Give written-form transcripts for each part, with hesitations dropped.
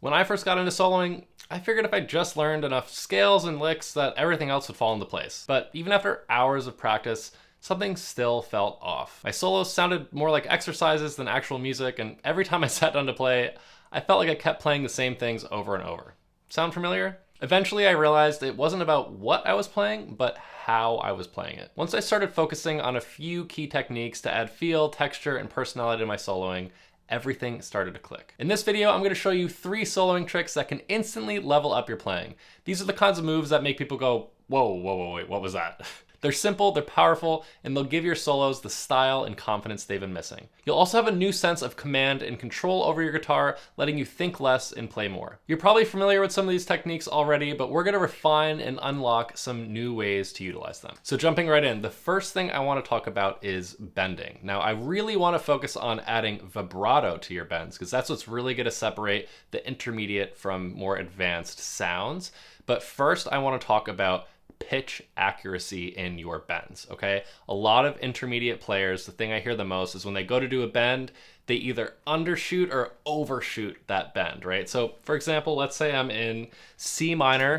When I first got into soloing, I figured if I just learned enough scales and licks that everything else would fall into place. But even after hours of practice, something still felt off. My solos sounded more like exercises than actual music, and every time I sat down to play, I felt like I kept playing the same things over and over. Sound familiar? Eventually I realized it wasn't about what I was playing, but how I was playing it. Once I started focusing on a few key techniques to add feel, texture, and personality to my soloing, everything started to click. In this video, I'm gonna show you 3 soloing tricks that can instantly level up your playing. These are the kinds of moves that make people go, whoa, wait, what was that? They're simple, they're powerful, and they'll give your solos the style and confidence they've been missing. You'll also have a new sense of command and control over your guitar, letting you think less and play more. You're probably familiar with some of these techniques already, but we're gonna refine and unlock some new ways to utilize them. So jumping right in, the first thing I wanna talk about is bending. Now, I really wanna focus on adding vibrato to your bends, because that's what's really gonna separate the intermediate from more advanced sounds. But first, I wanna talk about pitch accuracy in your bends, okay? A lot of intermediate players, the thing I hear the most is when they go to do a bend, they either undershoot or overshoot that bend, right? So for example, let's say I'm in C minor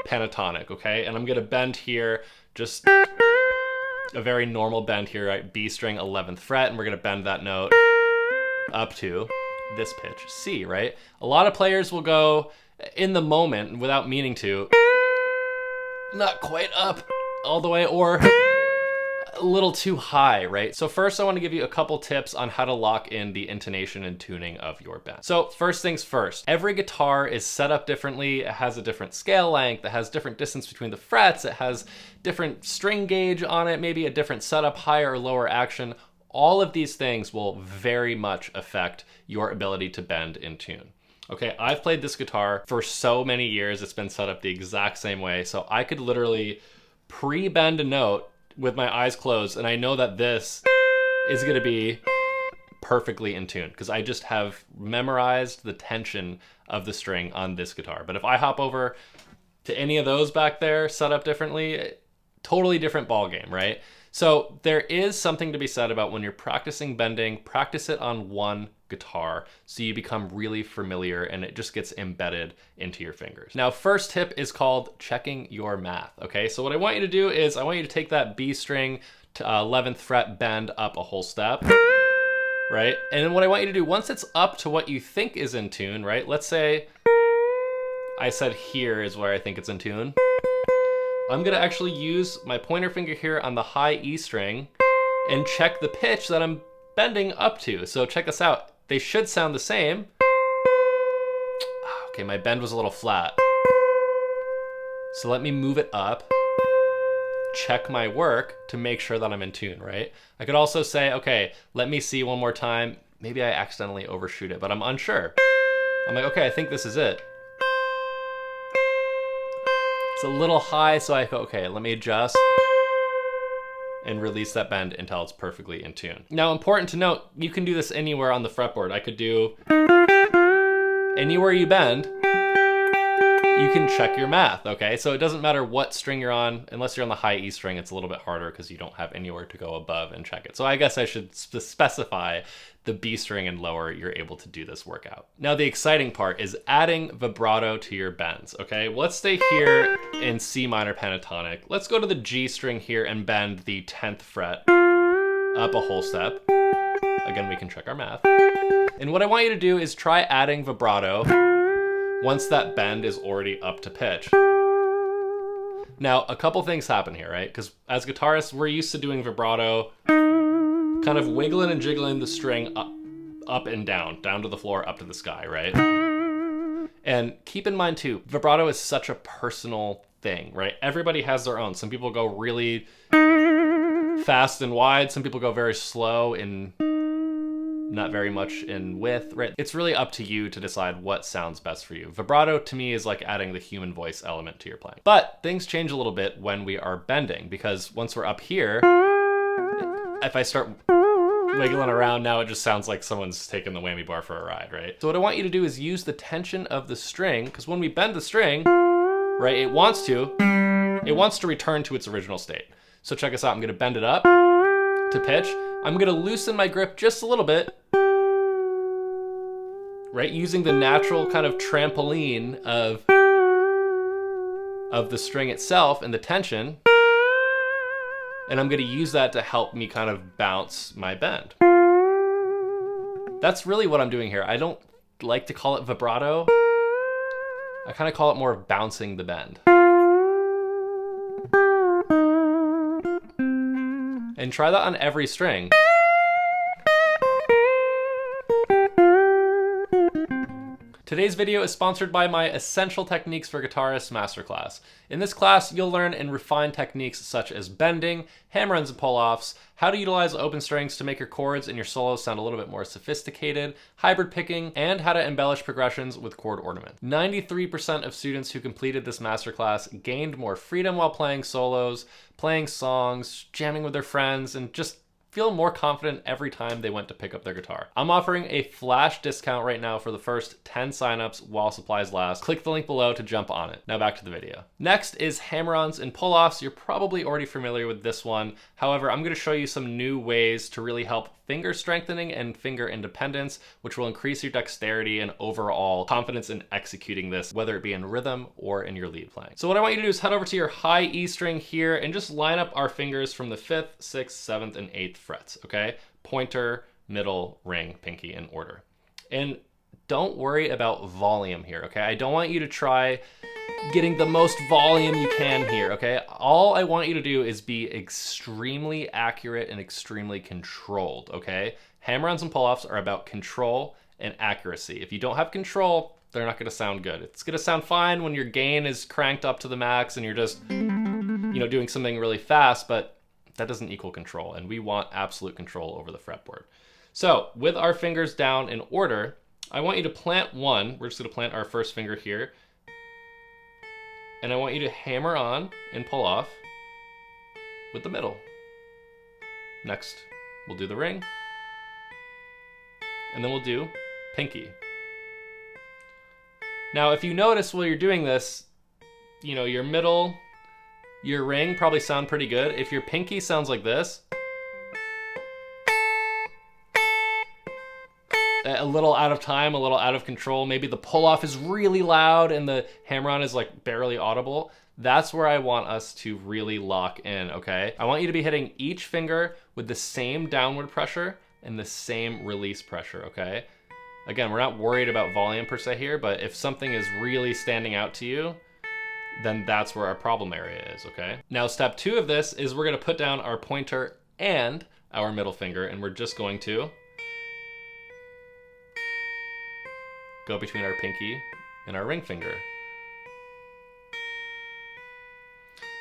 pentatonic, okay? And I'm gonna bend here, just a very normal bend here, right? B string 11th fret, and we're gonna bend that note up to this pitch, C, right? A lot of players will go in the moment without meaning to, not quite up all the way or a little too high, right? So first I want to give you a couple tips on how to lock in the intonation and tuning of your bend. So first things first, every guitar is set up differently. It has a different scale length. It has different distance between the frets. It has different string gauge on it, maybe a different setup, higher or lower action. All of these things will very much affect your ability to bend in tune. Okay, I've played this guitar for so many years, it's been set up the exact same way, so I could literally pre-bend a note with my eyes closed, and I know that this is gonna be perfectly in tune, because I just have memorized the tension of the string on this guitar. But if I hop over to any of those back there, set up differently, totally different ball game, right? So there is something to be said about when you're practicing bending, practice it on one guitar so you become really familiar and it just gets embedded into your fingers. Now, first tip is called checking your math, okay? So what I want you to do is I want you to take that B string to 11th fret bend up a whole step, right? And then what I want you to do, once it's up to what you think is in tune, right? Let's say I said here is where I think it's in tune. I'm gonna actually use my pointer finger here on the high E string and check the pitch that I'm bending up to. So check this out. They should sound the same. Okay, my bend was a little flat. So let me move it up, check my work to make sure that I'm in tune, right? I could also say, okay, let me see one more time. Maybe I accidentally overshoot it, but I'm unsure. I'm like, okay, I think this is it. It's a little high, so I go, okay, let me adjust and release that bend until it's perfectly in tune. Now, important to note, you can do this anywhere on the fretboard. I could do anywhere you bend, you can check your math, okay? So it doesn't matter what string you're on, unless you're on the high E string, it's a little bit harder because you don't have anywhere to go above and check it. So I guess I should specify the B string and lower, you're able to do this workout. Now the exciting part is adding vibrato to your bends, okay? Let's stay here in C minor pentatonic. Let's go to the G string here and bend the 10th fret up a whole step. Again, we can check our math. And what I want you to do is try adding vibrato once that bend is already up to pitch. Now, a couple things happen here, right? Because as guitarists, we're used to doing vibrato, kind of wiggling and jiggling the string up and down to the floor, up to the sky, right? And keep in mind too, vibrato is such a personal thing, right? Everybody has their own. Some people go really fast and wide. Some people go very slow and not very much in width, right? It's really up to you to decide what sounds best for you. Vibrato to me is like adding the human voice element to your playing. But things change a little bit when we are bending, because once we're up here, if I start wiggling around, now it just sounds like someone's taking the whammy bar for a ride, right? So what I want you to do is use the tension of the string, because when we bend the string, right, it wants to return to its original state. So check us out, I'm gonna bend it up to pitch. I'm gonna loosen my grip just a little bit. right? Using the natural kind of trampoline of the string itself and the tension. And I'm gonna use that to help me kind of bounce my bend. That's really what I'm doing here. I don't like to call it vibrato. I kind of call it more of bouncing the bend. And try that on every string. Today's video is sponsored by my Essential Techniques for Guitarists Masterclass. In this class, you'll learn and refine techniques such as bending, hammer-ons and pull-offs, how to utilize open strings to make your chords and your solos sound a little bit more sophisticated, hybrid picking, and how to embellish progressions with chord ornament. 93% of students who completed this masterclass gained more freedom while playing solos, playing songs, jamming with their friends, and just feel more confident every time they went to pick up their guitar. I'm offering a flash discount right now for the first 10 signups while supplies last. Click the link below to jump on it. Now back to the video. Next is hammer-ons and pull-offs. You're probably already familiar with this one. However, I'm going to show you some new ways to really help finger strengthening and finger independence, which will increase your dexterity and overall confidence in executing this, whether it be in rhythm or in your lead playing. So what I want you to do is head over to your high E string here and just line up our fingers from the 5th, 6th, 7th, and 8th frets, okay? Pointer, middle, ring, pinky in order. And don't worry about volume here, okay? I don't want you to try getting the most volume you can here, okay? All I want you to do is be extremely accurate and extremely controlled, okay? Hammer-ons and pull-offs are about control and accuracy. If you don't have control, they're not gonna sound good. It's gonna sound fine when your gain is cranked up to the max and you're just, doing something really fast, but that doesn't equal control, and we want absolute control over the fretboard. So with our fingers down in order, I want you to plant one. We're just gonna plant our first finger here. And I want you to hammer on and pull off with the middle. Next, we'll do the ring. And then we'll do pinky. Now, if you notice while you're doing this, your middle, your ring probably sound pretty good. If your pinky sounds like this, a little out of time, a little out of control, maybe the pull-off is really loud and the hammer-on is like barely audible, that's where I want us to really lock in, okay? I want you to be hitting each finger with the same downward pressure and the same release pressure, okay? Again, we're not worried about volume per se here, but if something is really standing out to you, then that's where our problem area is, okay? Now, step 2 of this is we're gonna put down our pointer and our middle finger, and we're just going to go between our pinky and our ring finger.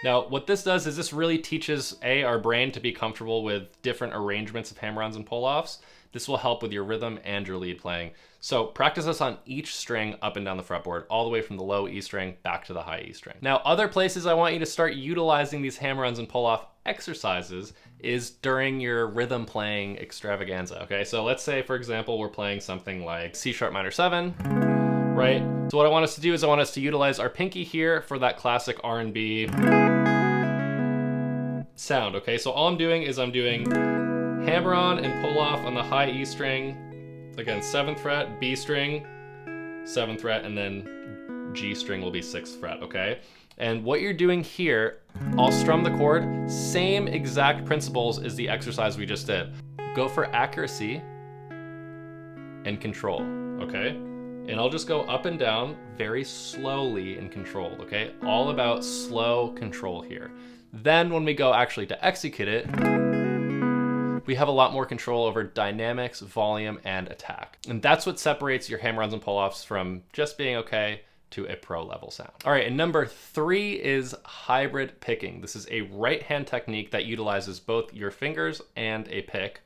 Now, what this does is this really teaches our brain to be comfortable with different arrangements of hammer-ons and pull-offs. This will help with your rhythm and your lead playing. So practice this on each string up and down the fretboard, all the way from the low E string back to the high E string. Now, other places I want you to start utilizing these hammer-ons and pull-off exercises is during your rhythm playing extravaganza, okay? So let's say, for example, we're playing something like C sharp minor 7, right? So what I want us to do is I want us to utilize our pinky here for that classic R&B sound, okay? So all I'm doing is I'm doing hammer on and pull off on the high E string, again, 7th fret, B string, 7th fret, and then G string will be 6th fret, okay? And what you're doing here, I'll strum the chord, same exact principles as the exercise we just did. Go for accuracy and control, okay? And I'll just go up and down very slowly and controlled, okay? All about slow control here. Then when we go actually to execute it, we have a lot more control over dynamics, volume, and attack. And that's what separates your hammer-ons and pull-offs from just being okay to a pro level sound. All right, and number 3 is hybrid picking. This is a right hand technique that utilizes both your fingers and a pick.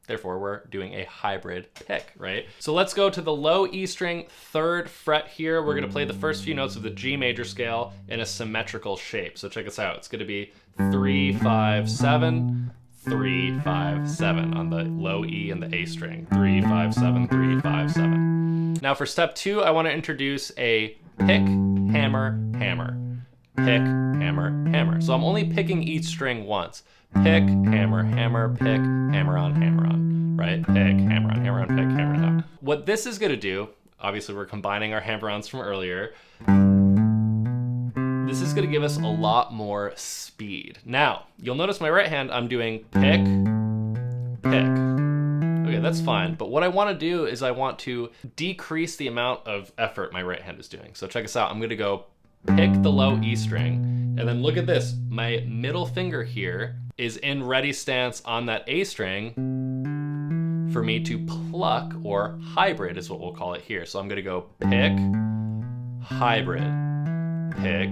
Therefore, we're doing a hybrid pick, right? So let's go to the low E string, 3rd fret here. We're gonna play the first few notes of the G major scale in a symmetrical shape. So check this out. It's gonna be 3, 5, 7, 3, 5, 7 on the low E and the A string. 3, 5, 7, 3, 5, 7. Now for step 2, I wanna introduce a pick, hammer, hammer. Pick, hammer, hammer. So I'm only picking each string once. Pick, hammer, hammer, pick, hammer on, right? Pick, hammer on, pick, hammer on. What this is gonna do, Obviously, we're combining our hammer-ons from earlier. This is gonna give us a lot more speed. Now, you'll notice my right hand, I'm doing pick, pick. Okay, that's fine, but what I wanna do is I want to decrease the amount of effort my right hand is doing. So check this out, I'm gonna go pick the low E string, and then look at this. My middle finger here is in ready stance on that A string for me to pluck, or hybrid is what we'll call it here. So I'm gonna go pick, hybrid, pick,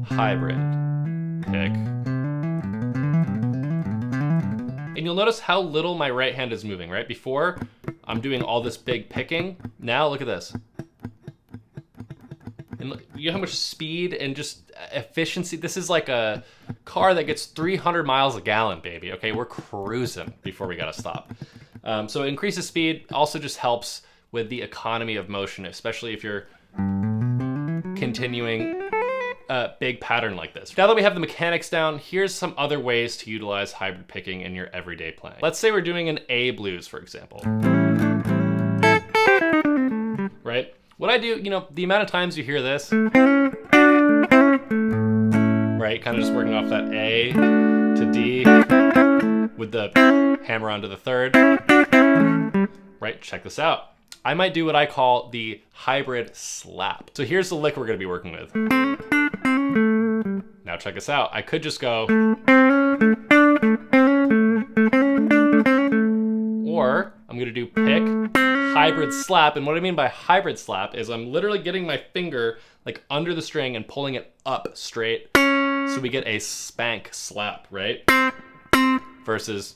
hybrid, pick. And you'll notice how little my right hand is moving, right? Before, I'm doing all this big picking. Now look at this. And look, you know how much speed and just efficiency? This is like a car that gets 300 miles a gallon, baby. Okay, we're cruising before we gotta stop. So it increases speed, also just helps with the economy of motion, especially if you're continuing a big pattern like this. Now that we have the mechanics down, here's some other ways to utilize hybrid picking in your everyday playing. Let's say we're doing an A blues, for example. Right? What I do, you know, the amount of times you hear this, right? Kind of just working off that A to D with the hammer onto the third, right? Check this out. I might do what I call the hybrid slap. So here's the lick we're gonna be working with. Now check this out. I could just go, or I'm gonna do pick, hybrid slap. And what I mean by hybrid slap is I'm literally getting my finger like under the string and pulling it up straight. So we get a spank slap, right? Versus,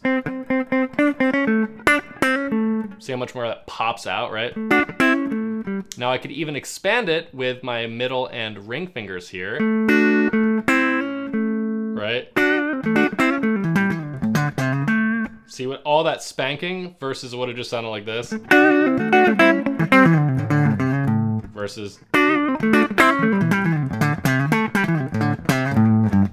see how much more that pops out, right? Now I could even expand it with my middle and ring fingers here, right? See what all that spanking versus what it just sounded like this. Versus,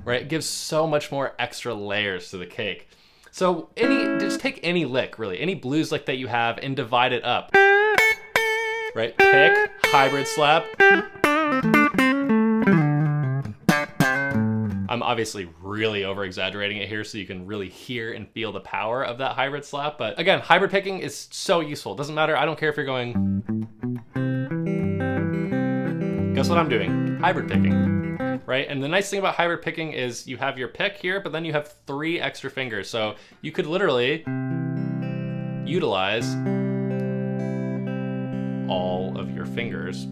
right? It gives so much more extra layers to the cake. So just take any lick, really, any blues lick that you have and divide it up. Right? Pick, hybrid slap. I'm obviously really over exaggerating it here so you can really hear and feel the power of that hybrid slap. But again, hybrid picking is so useful. It doesn't matter. I don't care if you're going. Guess what I'm doing? Hybrid picking. Right? And the nice thing about hybrid picking is you have your pick here, but then you have 3 extra fingers. So you could literally utilize all of your fingers,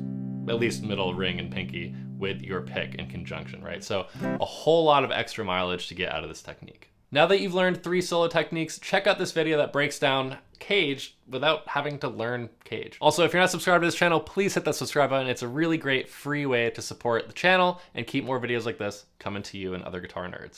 at least middle, ring, and pinky, with your pick in conjunction, right? So a whole lot of extra mileage to get out of this technique. Now that you've learned 3 solo techniques, check out this video that breaks down cage without having to learn cage. Also, if you're not subscribed to this channel, please hit that subscribe button. It's a really great free way to support the channel and keep more videos like this coming to you and other guitar nerds.